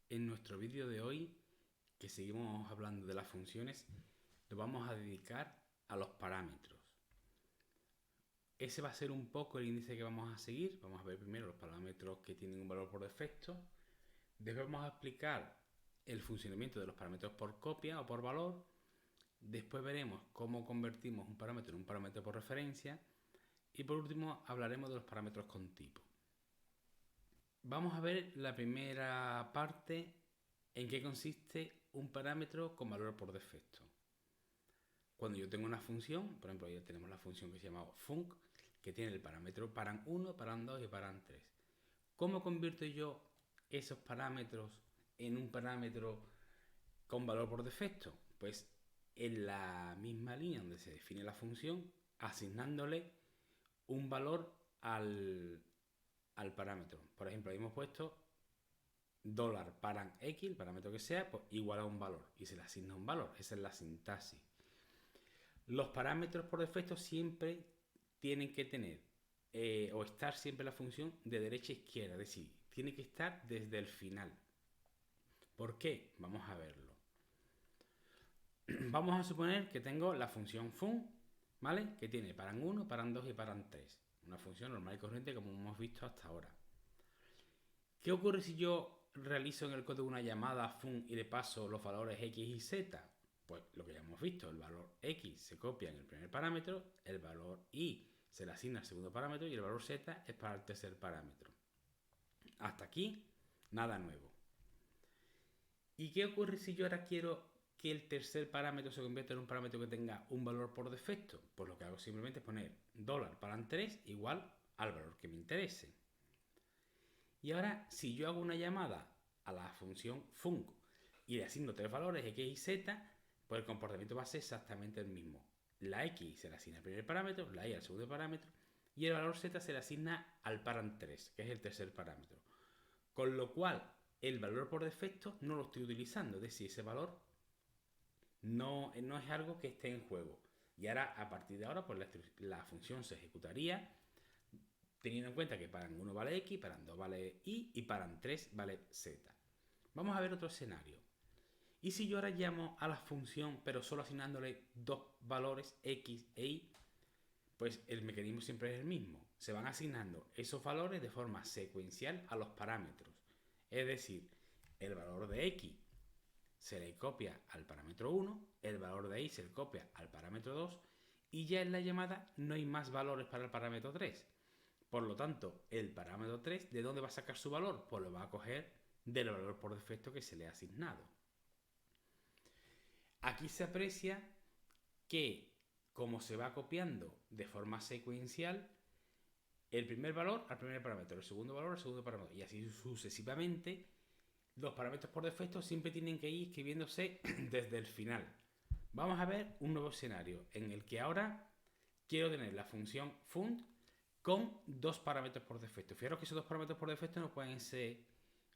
En nuestro vídeo de hoy, que seguimos hablando de las funciones, lo vamos a dedicar a los parámetros. Ese va a ser un poco el índice que vamos a seguir. Vamos a ver primero los parámetros que tienen un valor por defecto. Después vamos a explicar el funcionamiento de los parámetros por copia o por valor. Después veremos cómo convertimos un parámetro en un parámetro por referencia. Y por último hablaremos de los parámetros con tipo. Vamos a ver la primera parte, en qué consiste un parámetro con valor por defecto. Cuando yo tengo una función, por ejemplo, ya tenemos la función que se llama func, que tiene el parámetro param1, param2 y param3. ¿Cómo convierto yo esos parámetros en un parámetro con valor por defecto? Pues en la misma línea donde se define la función, asignándole un valor al parámetro. Por ejemplo, ahí hemos puesto $param x, el parámetro que sea, pues igual a un valor y se le asigna un valor. Esa es la sintaxis. Los parámetros por defecto siempre tienen que tener o estar siempre la función de derecha a izquierda, es decir, tiene que estar desde el final. ¿Por qué? Vamos a verlo. Vamos a suponer que tengo la función fun, ¿vale? Que tiene param1, param2 y param3. Una función normal y corriente como hemos visto hasta ahora. ¿Qué ocurre si yo realizo en el código una llamada a fun y le paso los valores x y z? Pues lo que ya hemos visto, el valor x se copia en el primer parámetro, el valor y se le asigna al segundo parámetro y el valor z es para el tercer parámetro. Hasta aquí, nada nuevo. ¿Y qué ocurre si yo ahora quiero que el tercer parámetro se convierta en un parámetro que tenga un valor por defecto? Pues lo que hago simplemente es poner $param3 igual al valor que me interese. Y ahora, si yo hago una llamada a la función func y le asigno tres valores x y z, pues el comportamiento va a ser exactamente el mismo. La x se le asigna al primer parámetro, la y al segundo parámetro, y el valor z se le asigna al param3, que es el tercer parámetro. Con lo cual, el valor por defecto no lo estoy utilizando, es decir, ese valor no es algo que esté en juego. Y ahora, a partir de ahora, pues la función se ejecutaría teniendo en cuenta que param1 vale x, param2 vale y param3 vale z. Vamos a ver otro escenario. ¿Y si yo ahora llamo a la función pero solo asignándole dos valores x e y? Pues el mecanismo siempre es el mismo. Se van asignando esos valores de forma secuencial a los parámetros. Es decir, el valor de x se le copia al parámetro 1, el valor de y se le copia al parámetro 2 y ya en la llamada no hay más valores para el parámetro 3. Por lo tanto, el parámetro 3, ¿de dónde va a sacar su valor? Pues lo va a coger del valor por defecto que se le ha asignado. Aquí se aprecia que, como se va copiando de forma secuencial, el primer valor al primer parámetro, el segundo valor al segundo parámetro, y así sucesivamente, los parámetros por defecto siempre tienen que ir escribiéndose desde el final. Vamos a ver un nuevo escenario en el que ahora quiero tener la función fund con dos parámetros por defecto. Fijaros que esos dos parámetros por defecto no pueden ser,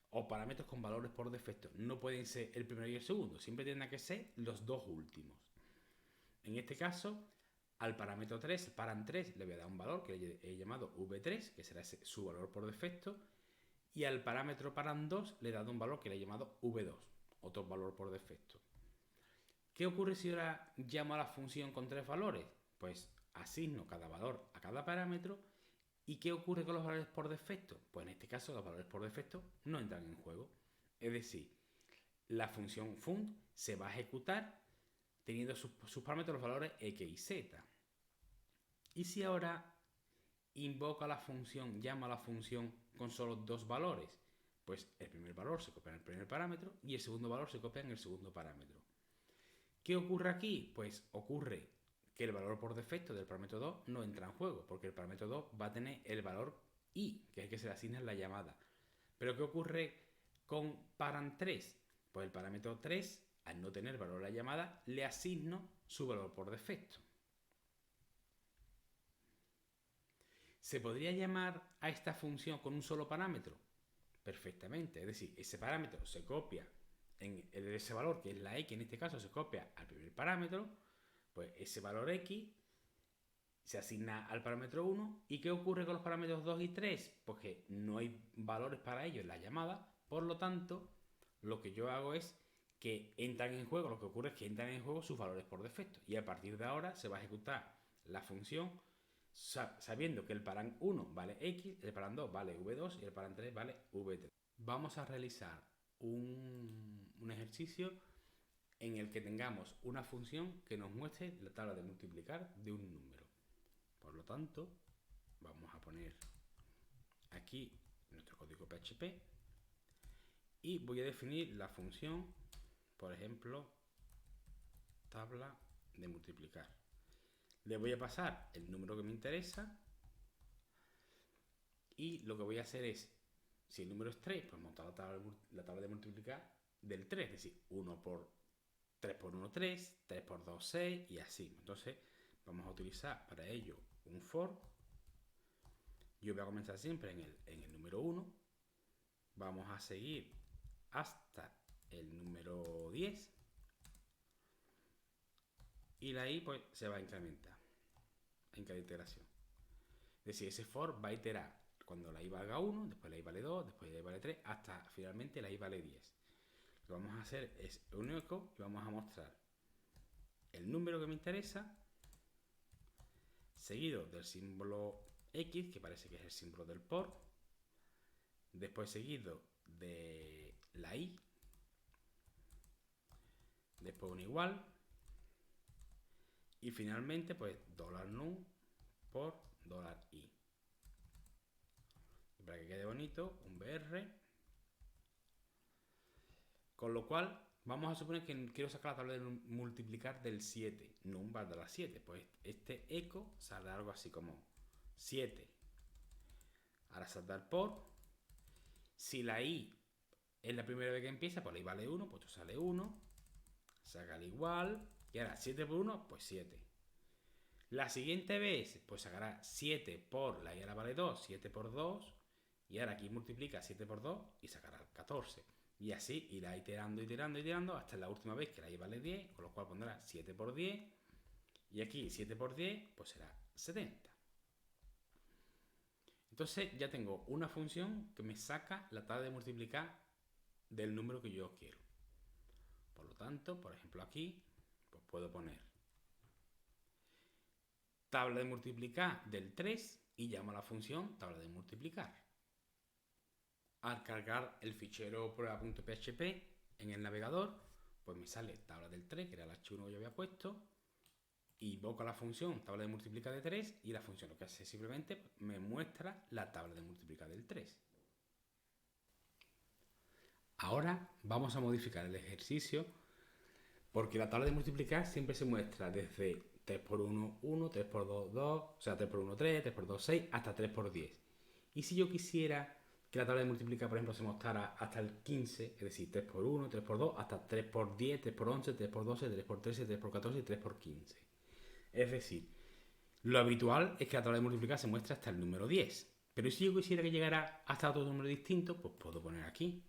o parámetros con valores por defecto, no pueden ser el primero y el segundo, siempre tienen que ser los dos últimos. En este caso, al parámetro 3, el param3, le voy a dar un valor que he llamado v3, que será su valor por defecto, y al parámetro param2 le he dado un valor que le he llamado v2, otro valor por defecto. ¿Qué ocurre si ahora llamo a la función con tres valores? Pues asigno cada valor a cada parámetro. ¿Y qué ocurre con los valores por defecto? Pues en este caso los valores por defecto no entran en juego. Es decir, la función fund se va a ejecutar teniendo sus parámetros los valores x y z. ¿Y si ahora invoco a la función, llamo a la función con solo dos valores? Pues el primer valor se copia en el primer parámetro y el segundo valor se copia en el segundo parámetro. ¿Qué ocurre aquí? Pues ocurre que el valor por defecto del parámetro 2 no entra en juego, porque el parámetro 2 va a tener el valor i, que es el que se le asigna en la llamada. Pero ¿qué ocurre con param3? Pues el parámetro 3, al no tener valor en la llamada, le asigno su valor por defecto. ¿Se podría llamar a esta función con un solo parámetro? Perfectamente, es decir, ese parámetro se copia en ese valor, que es la x en este caso, se copia al primer parámetro, pues ese valor x se asigna al parámetro 1. ¿Y qué ocurre con los parámetros 2 y 3? Pues que no hay valores para ellos en la llamada, por lo tanto, lo que yo hago es que entran en juego, lo que ocurre es que entran en juego sus valores por defecto. Y a partir de ahora se va a ejecutar la función sabiendo que el paran 1 vale x, el paran 2 vale v2 y el paran 3 vale v3. Vamos a realizar un ejercicio en el que tengamos una función que nos muestre la tabla de multiplicar de un número. Por lo tanto, vamos a poner aquí nuestro código PHP y voy a definir la función, por ejemplo, tabla de multiplicar. Le voy a pasar el número que me interesa y lo que voy a hacer es, si el número es 3, pues montar la tabla de multiplicar del 3, es decir, 1 por 3 por 1, 3, 3 por 2, 6 y así. Entonces vamos a utilizar para ello un for. Yo voy a comenzar siempre en el número 1. Vamos a seguir hasta el número 10. Y la i pues se va a incrementar en cada iteración. Es decir, ese for va a iterar cuando la i valga 1, después la i vale 2, después la i vale 3, hasta finalmente la i vale 10. Lo que vamos a hacer es un eco y vamos a mostrar el número que me interesa, seguido del símbolo X, que parece que es el símbolo del por, después seguido de la i, después un igual, y finalmente pues $num por $i. Y para que quede bonito, un br. Con lo cual, vamos a suponer que quiero sacar la tabla de multiplicar del 7. Num va a dar 7. Pues este eco sale algo así como 7. Ahora salta el por. Si la i es la primera vez que empieza, pues la i vale 1, pues esto sale 1. Saca el igual. Y ahora 7 por 1, pues 7. La siguiente vez, pues sacará 7 por la i ahora vale 2, 7 por 2. Y ahora aquí multiplica 7 por 2 y sacará 14. Y así irá iterando, iterando, iterando hasta la última vez que la i vale 10, con lo cual pondrá 7 por 10. Y aquí 7 por 10, pues será 70. Entonces ya tengo una función que me saca la tabla de multiplicar del número que yo quiero. Por lo tanto, por ejemplo aquí, pues puedo poner tabla de multiplicar del 3 y llamo a la función tabla de multiplicar. Al cargar el fichero prueba.php en el navegador, pues me sale tabla del 3, que era el archivo que yo había puesto, invoco la función tabla de multiplicar de 3 y la función lo que hace simplemente me muestra la tabla de multiplicar del 3. Ahora vamos a modificar el ejercicio porque la tabla de multiplicar siempre se muestra desde 3 por 1, 1, 3 por 2, 2, o sea, 3 por 1, 3, 3 por 2, 6, hasta 3 por 10. Y si yo quisiera que la tabla de multiplicar, por ejemplo, se mostrara hasta el 15, es decir, 3 por 1, 3 por 2, hasta 3 por 10, 3 por 11, 3 por 12, 3 por 13, 3 por 14 y 3 por 15. Es decir, lo habitual es que la tabla de multiplicar se muestre hasta el número 10. Pero si yo quisiera que llegara hasta otro número distinto, pues puedo poner aquí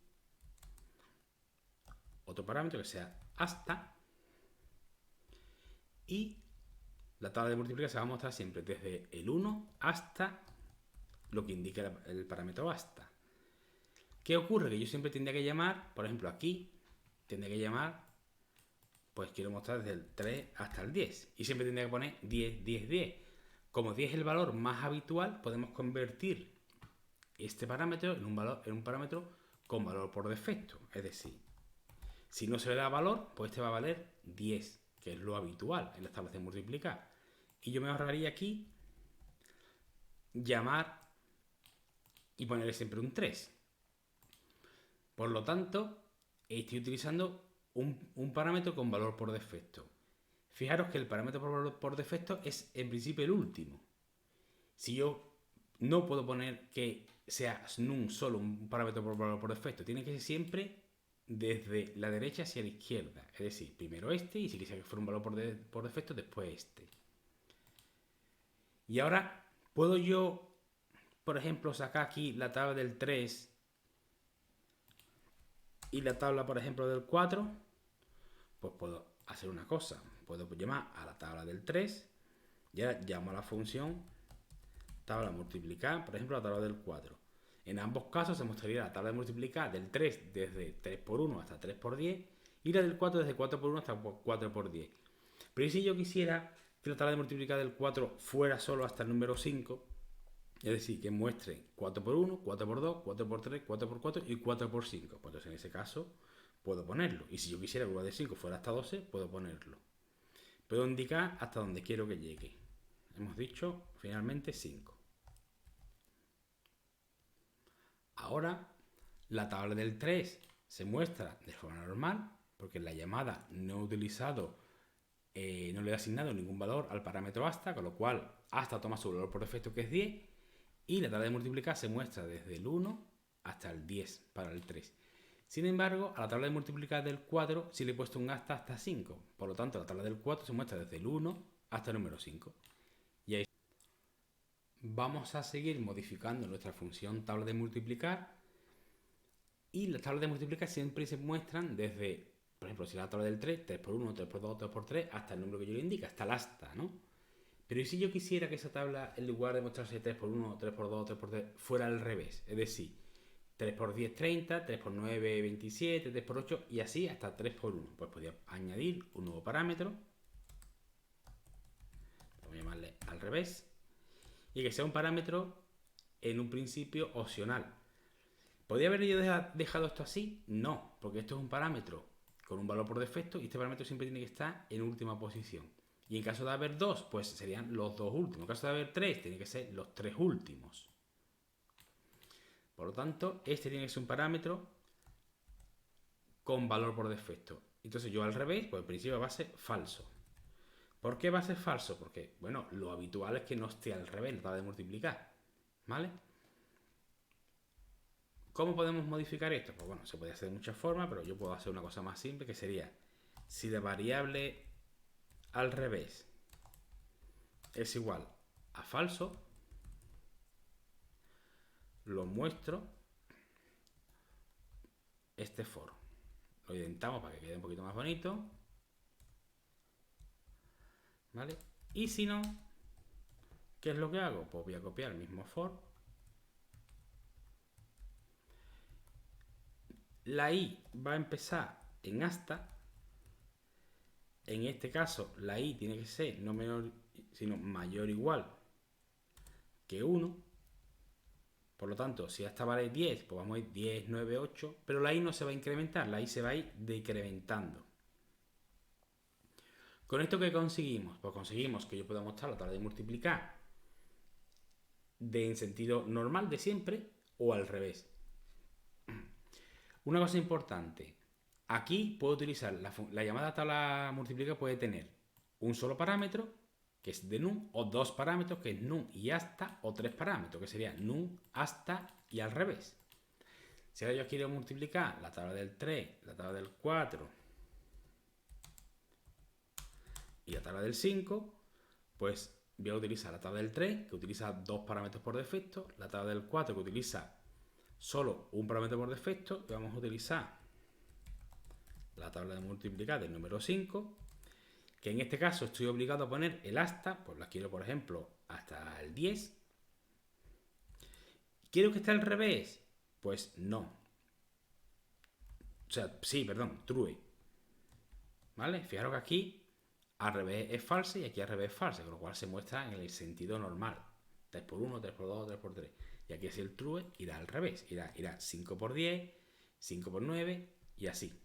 otro parámetro que sea hasta, y la tabla de multiplicar se va a mostrar siempre desde el 1 hasta lo que indica el parámetro hasta. ¿Qué ocurre? Que yo siempre tendría que llamar, por ejemplo aquí, tendría que llamar, pues quiero mostrar desde el 3 hasta el 10. Y siempre tendría que poner 10, 10, 10. Como 10 es el valor más habitual, podemos convertir este parámetro en un parámetro con valor por defecto. Es decir, si no se le da valor, pues este va a valer 10, que es lo habitual en las tablas de multiplicar. Y yo me ahorraría aquí llamar y ponerle siempre un 3. Por lo tanto, estoy utilizando un parámetro con valor por defecto. Fijaros que el parámetro por defecto es en principio el último. Si yo no puedo poner que sea num solo un parámetro por valor por defecto, tiene que ser siempre desde la derecha hacia la izquierda. Es decir, primero este y si quisiera que fuera un valor por defecto, después este. Y ahora, ¿puedo yo, por ejemplo, sacar aquí la tabla del 3 y la tabla, por ejemplo, del 4? Pues puedo hacer una cosa. Puedo llamar a la tabla del 3 y ahora llamo a la función tabla multiplicar, por ejemplo, la tabla del 4. En ambos casos se mostraría la tabla de multiplicar del 3 desde 3 por 1 hasta 3 por 10 y la del 4 desde 4 por 1 hasta 4 por 10. Pero ¿y si yo quisiera que la tabla de multiplicar del 4 fuera solo hasta el número 5? Es decir, que muestre 4 por 1, 4 por 2, 4 por 3, 4 por 4 y 4 por 5. Pues entonces en ese caso puedo ponerlo. Y si yo quisiera que la de 5 fuera hasta 12, puedo ponerlo. Puedo indicar hasta donde quiero que llegue. Hemos dicho finalmente 5. Ahora la tabla del 3 se muestra de forma normal porque en la llamada no he utilizado, no le he asignado ningún valor al parámetro hasta, con lo cual hasta toma su valor por defecto que es 10 y la tabla de multiplicar se muestra desde el 1 hasta el 10 para el 3. Sin embargo, a la tabla de multiplicar del 4 sí le he puesto un hasta 5. Por lo tanto, la tabla del 4 se muestra desde el 1 hasta el número 5. Y ahí vamos a seguir modificando nuestra función tabla de multiplicar. Y las tablas de multiplicar siempre se muestran desde, por ejemplo, si la tabla del 3, 3 por 1, 3 por 2, 3 por 3, hasta el número que yo le indique, hasta el hasta, ¿no? Pero ¿y si yo quisiera que esa tabla, en lugar de mostrarse 3 por 1, 3 por 2, 3 por 3, fuera al revés? Es decir, 3 por 10, 30, 3 por 9, 27, 3 por 8 y así hasta 3 por 1. Pues podría añadir un nuevo parámetro. Vamos a llamarle al revés. Y que sea un parámetro en un principio opcional. ¿Podría haber yo dejado esto así? No, porque esto es un parámetro con un valor por defecto y este parámetro siempre tiene que estar en última posición. Y en caso de haber 2, pues serían los 2 últimos. En caso de haber 3, tiene que ser los 3 últimos. Por lo tanto, este tiene que ser un parámetro con valor por defecto. Entonces yo al revés, pues al principio va a ser falso. ¿Por qué va a ser falso? Porque, bueno, lo habitual es que no esté al revés, la tabla de multiplicar. ¿Vale? ¿Cómo podemos modificar esto? Pues bueno, se puede hacer de muchas formas, pero yo puedo hacer una cosa más simple que sería, si la variable al revés es igual a falso, lo muestro este for. Lo intentamos para que quede un poquito más bonito. ¿Vale? Y si no, ¿qué es lo que hago? Pues voy a copiar el mismo for. La i va a empezar en hasta. En este caso, la i tiene que ser no menor, sino mayor o igual que 1. Por lo tanto, si hasta vale 10, pues vamos a ir 10, 9, 8. Pero la i no se va a incrementar, la i se va a ir decrementando. ¿Con esto qué conseguimos? Pues conseguimos que yo pueda mostrar la tabla de multiplicar en sentido normal de siempre o al revés. Una cosa importante. Aquí puedo utilizar la llamada tabla multiplica, puede tener un solo parámetro, que es de num, o dos parámetros, que es num y hasta, o tres parámetros, que sería num, hasta y al revés. Si ahora yo quiero multiplicar la tabla del 3, la tabla del 4 y la tabla del 5, pues voy a utilizar la tabla del 3, que utiliza dos parámetros por defecto, la tabla del 4, que utiliza solo un parámetro por defecto, y vamos a utilizar la tabla de multiplicar del número 5, que en este caso estoy obligado a poner el hasta, pues la quiero, por ejemplo, hasta el 10. ¿Quiero que esté al revés? Pues no. O sea, sí, perdón, true. ¿Vale? Fijaros que aquí al revés es falsa y aquí al revés es falsa, con lo cual se muestra en el sentido normal. 3 por 1, 3 por 2, 3 por 3. Y aquí si el true irá al revés, irá 5 por 10, 5 por 9 y así.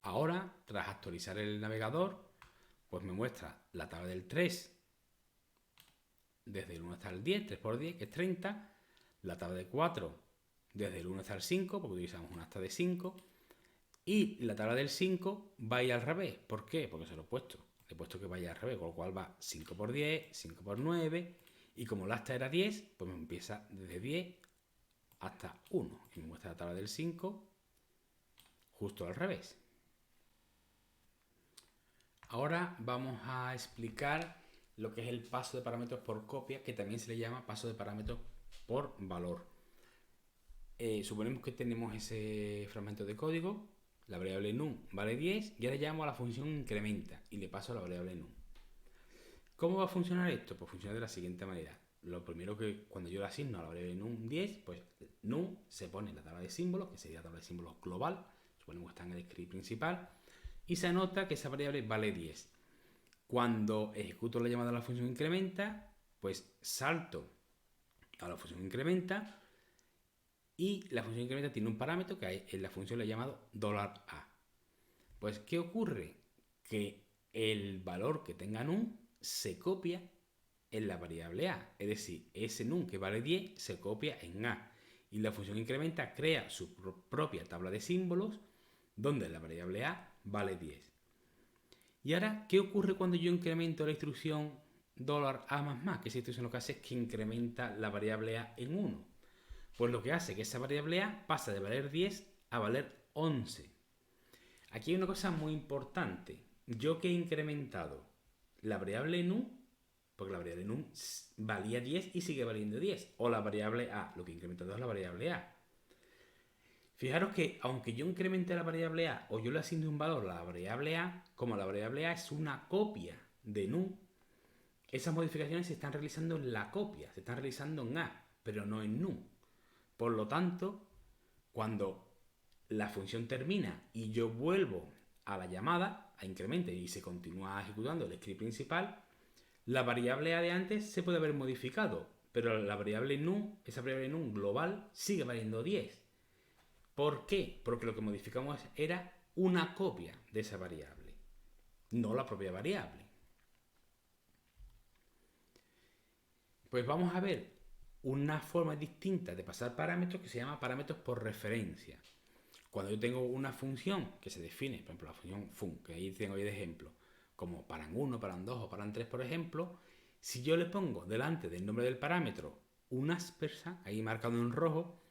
Ahora, tras actualizar el navegador, pues me muestra la tabla del 3 desde el 1 hasta el 10, 3 por 10, que es 30. La tabla de 4 desde el 1 hasta el 5, porque utilizamos un hasta de 5. Y la tabla del 5 va a ir al revés. ¿Por qué? Porque se lo he puesto. Le he puesto que vaya al revés, con lo cual va 5 por 10, 5 por 9. Y como el hasta era 10, pues me empieza desde 10 hasta 1. Y me muestra la tabla del 5 justo al revés. Ahora vamos a explicar lo que es el paso de parámetros por copia, que también se le llama paso de parámetros por valor. Suponemos que tenemos ese fragmento de código, la variable num vale 10 y ahora llamo a la función incrementa y le paso a la variable num. ¿Cómo va a funcionar esto? Pues funciona de la siguiente manera. lo primero que cuando yo le asigno a la variable num 10, pues num se pone en la tabla de símbolos, que sería la tabla de símbolos global, suponemos que está en el script principal, y se anota que esa variable vale 10. Cuando ejecuto la llamada a la función incrementa, pues salto a la función incrementa y la función incrementa tiene un parámetro que en la función le he llamado $A. Pues, ¿qué ocurre? Que el valor que tenga num se copia en la variable a, es decir, ese num que vale 10 se copia en a y la función incrementa crea su propia tabla de símbolos donde la variable a vale 10. Y ahora, ¿qué ocurre cuando yo incremento la instrucción $A++? Que esa instrucción lo que hace es que incrementa la variable a en 1. Pues lo que hace que esa variable a pasa de valer 10 a valer 11. Aquí hay una cosa muy importante. Yo que he incrementado la variable num, porque la variable num valía 10 y sigue valiendo 10, o la variable a, lo que he incrementado es la variable a. Fijaros que aunque yo incremente la variable a o yo le asigne un valor a la variable a, como la variable a es una copia de num, esas modificaciones se están realizando en la copia, se están realizando en a, pero no en num. Por lo tanto, cuando la función termina y yo vuelvo a la llamada, a incremento y se continúa ejecutando el script principal, la variable a de antes se puede haber modificado, pero la variable num, esa variable num global, sigue valiendo 10. ¿Por qué? Porque lo que modificamos era una copia de esa variable, no la propia variable. Pues vamos a ver una forma distinta de pasar parámetros que se llama parámetros por referencia. Cuando yo tengo una función que se define, por ejemplo la función fun, que ahí tengo de ejemplo, como param1, param2 o param3, por ejemplo, si yo le pongo delante del nombre del parámetro un aspersa, ahí marcado en rojo,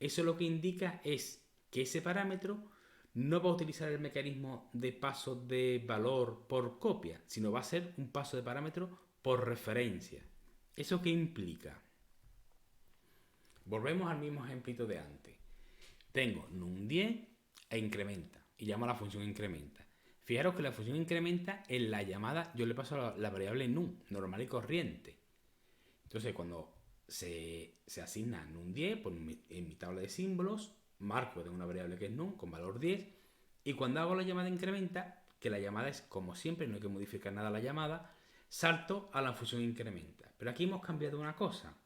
eso lo que indica es que ese parámetro no va a utilizar el mecanismo de paso de valor por copia, sino va a ser un paso de parámetro por referencia. ¿Eso qué implica? Volvemos al mismo ejemplito de antes. Tengo num10 e incrementa, y llamo a la función incrementa. Fijaros que la función incrementa en la llamada, yo le paso la variable num, normal y corriente. Entonces, cuando se asigna num10, pues en mi tabla de símbolos, marco que tengo una variable que es num con valor 10, y cuando hago la llamada incrementa, que la llamada es como siempre, no hay que modificar nada a la llamada, salto a la función incrementa. Pero aquí hemos cambiado una cosa.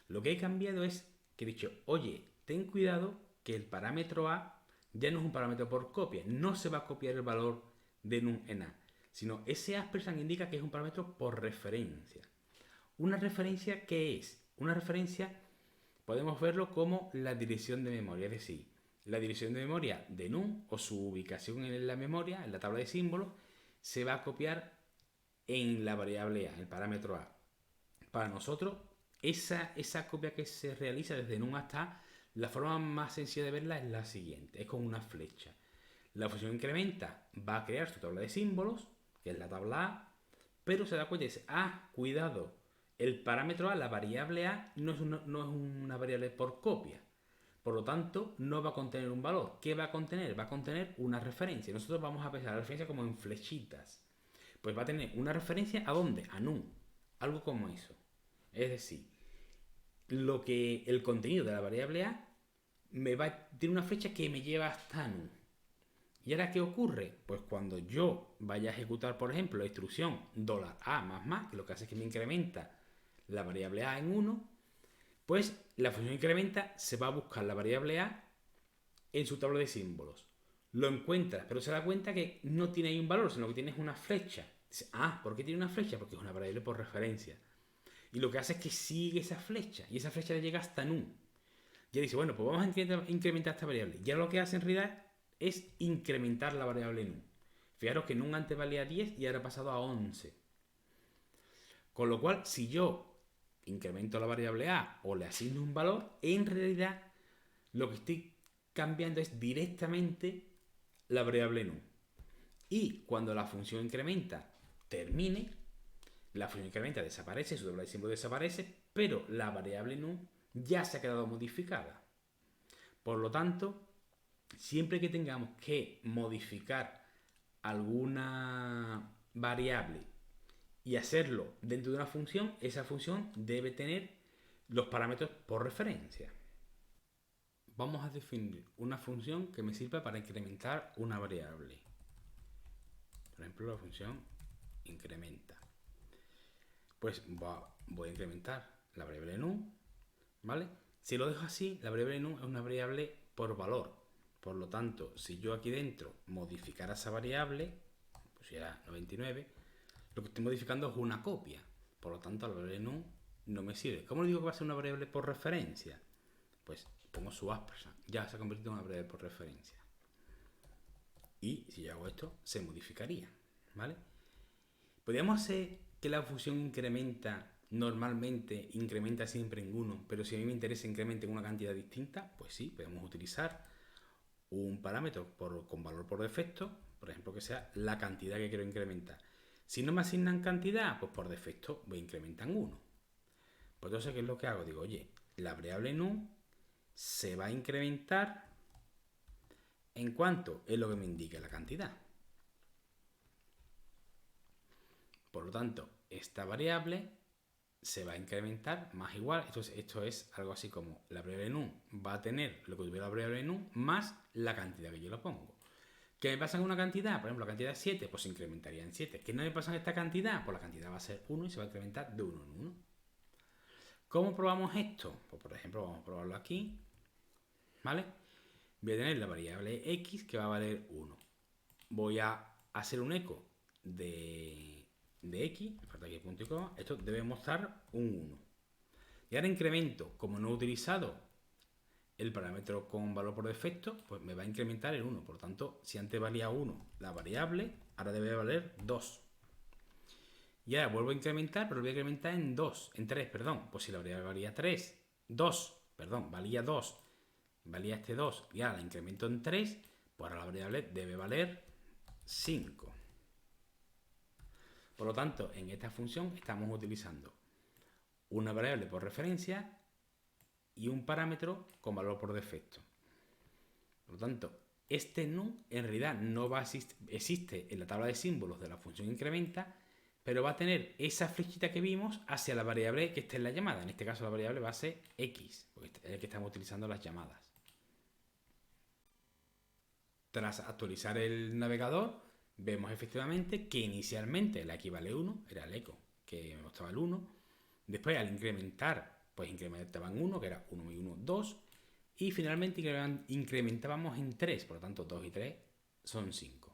Lo que he cambiado es que he dicho, oye, ten cuidado que el parámetro a ya no es un parámetro por copia, no se va a copiar el valor de num en a, sino ese aspersan indica que es un parámetro por referencia. ¿Una referencia qué es? Una referencia podemos verlo como la dirección de memoria, es decir, la dirección de memoria de num o su ubicación en la memoria, en la tabla de símbolos, se va a copiar en la variable a, en el parámetro a. Para nosotros, esa copia que se realiza desde num hasta a, la forma más sencilla de verla es la siguiente, es con una flecha. La función incrementa va a crear su tabla de símbolos, que es la tabla A, pero se da cuenta y dice, cuidado, el parámetro A, la variable A, no es una variable por copia. Por lo tanto, no va a contener un valor. ¿Qué va a contener? Va a contener una referencia. Nosotros vamos a pensar la referencia como en flechitas. Pues va a tener una referencia ¿a dónde? A num. Algo como eso. Es decir, el contenido de la variable A tiene una flecha que me lleva hasta num. ¿Y ahora qué ocurre? Pues cuando yo vaya a ejecutar, por ejemplo, la instrucción $A++, que lo que hace es que me incrementa la variable a en 1, pues la función incrementa se va a buscar la variable a en su tabla de símbolos. Lo encuentra, pero se da cuenta que no tiene ahí un valor, sino que tiene una flecha. Dice, ¿por qué tiene una flecha? Porque es una variable por referencia. Y lo que hace es que sigue esa flecha, y esa flecha le llega hasta num. Ya dice, bueno, pues vamos a incrementar esta variable. Ya lo que hace en realidad es incrementar la variable num. Fijaros que num antes valía 10 y ahora ha pasado a 11. Con lo cual, si yo incremento la variable a o le asigno un valor, en realidad lo que estoy cambiando es directamente la variable num. Y cuando la función incrementa termine, la función incrementa desaparece, su tabla de símbolos desaparece, pero la variable num ya se ha quedado modificada. Por lo tanto, siempre que tengamos que modificar alguna variable y hacerlo dentro de una función, esa función debe tener los parámetros por referencia. Vamos a definir una función que me sirva para incrementar una variable. Por ejemplo, la función incrementa. Pues voy a incrementar la variable num, ¿vale? Si lo dejo así, la variable num es una variable por valor. Por lo tanto, si yo aquí dentro modificara esa variable, pusiera 99, lo que estoy modificando es una copia. Por lo tanto, la variable num no me sirve. ¿Cómo le digo que va a ser una variable por referencia? Pues pongo su ampersand. Ya se ha convertido en una variable por referencia. Y si yo hago esto, se modificaría, ¿vale? Podríamos hacer que la función incrementa normalmente incrementa siempre en 1, pero si a mí me interesa incrementa en una cantidad distinta, pues sí, podemos utilizar un parámetro con valor por defecto, por ejemplo, que sea la cantidad que quiero incrementar. Si no me asignan cantidad, pues por defecto voy a incrementar en 1. Pues entonces, ¿qué es lo que hago? Digo, oye, la variable num se va a incrementar en cuanto es lo que me indique la cantidad. Por lo tanto, esta variable se va a incrementar más igual. Esto es algo así como la variable num va a tener lo que tuviera la variable num más la cantidad que yo le pongo. ¿Qué me pasa con una cantidad? Por ejemplo, la cantidad es 7, pues se incrementaría en 7. ¿Qué no me pasa en esta cantidad? Pues la cantidad va a ser 1 y se va a incrementar de 1 en 1. ¿Cómo probamos esto? Pues por ejemplo, vamos a probarlo aquí. ¿Vale? Voy a tener la variable x que va a valer 1. Voy a hacer un eco de x, me falta aquí el punto y coma, esto debe mostrar un 1. Y ahora incremento, como no he utilizado el parámetro con valor por defecto, pues me va a incrementar el 1. Por lo tanto, si antes valía 1 la variable, ahora debe valer 2. Y ahora vuelvo a incrementar, pero lo voy a incrementar en 2, en 3, perdón. Pues si la variable valía 3, 2, perdón, valía 2, valía este 2, y ahora la incremento en 3, pues ahora la variable debe valer 5. Por lo tanto, en esta función estamos utilizando una variable por referencia y un parámetro con valor por defecto. Por lo tanto, este num en realidad no va a existe en la tabla de símbolos de la función incrementa, pero va a tener esa flechita que vimos hacia la variable que esté en la llamada. En este caso la variable va a ser x, porque es el que estamos utilizando en las llamadas. Tras actualizar el navegador, vemos efectivamente que inicialmente la x vale 1, era el eco que me mostraba el 1. Después al incrementar, pues incrementaban 1, que era 1 y 1, 2. Y finalmente incrementábamos en 3, por lo tanto 2 y 3 son 5.